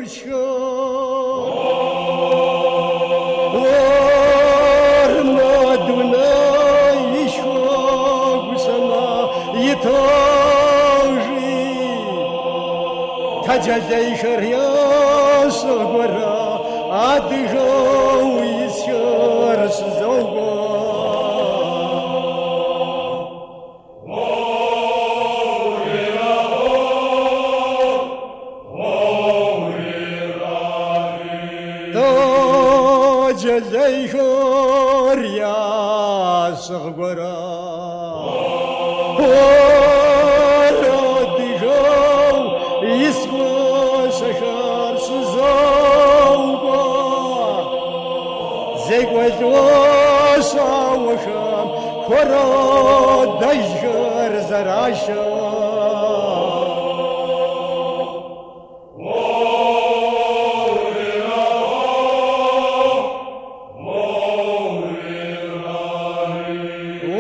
ورشو ورمادونا يشوق سما يتوجي تجلي شريا صغرا عدجو يسير سزوغا جلي شريا صغرا عدجو يسير سزوغا زيغوز وشام خورا دجر زراشا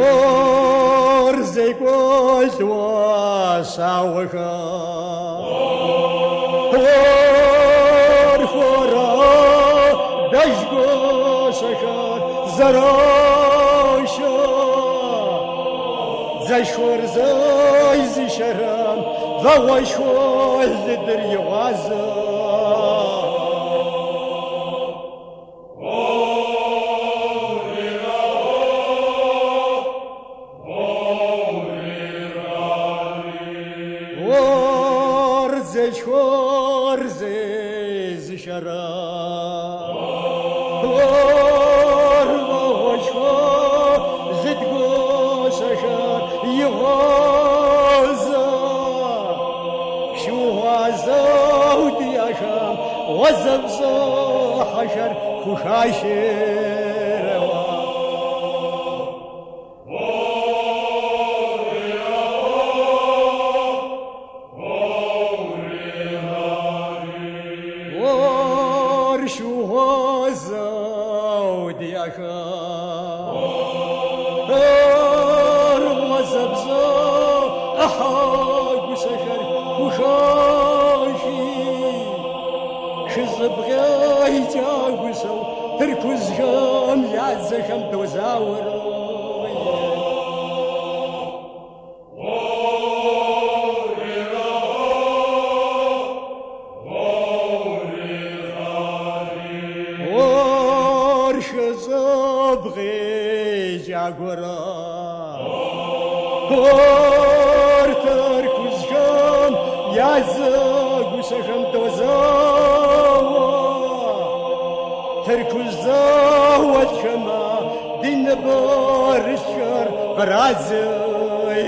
ور زيغوز وشام زراشا زشور زي شرام زوشور زدري وازا ور زشور زي شرام وزبزا حشر خشاشر ورشو هزا ودياشا وزبزا أحاق سشر خشاشي شزبغي جاوسو تركز جام يعزشم دوزاور ورشزبغي جاغورا تركز جام يعزشم دوزاور تركوزا وشما دين بارشر برازيروا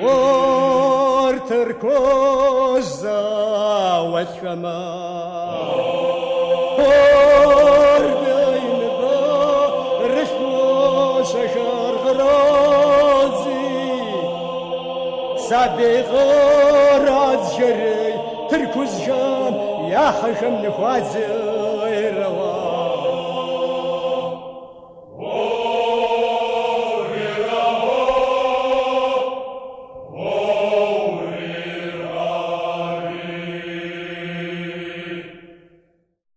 ور تركوزا وشما سابق راز جري تركز جام يا حشم نفازي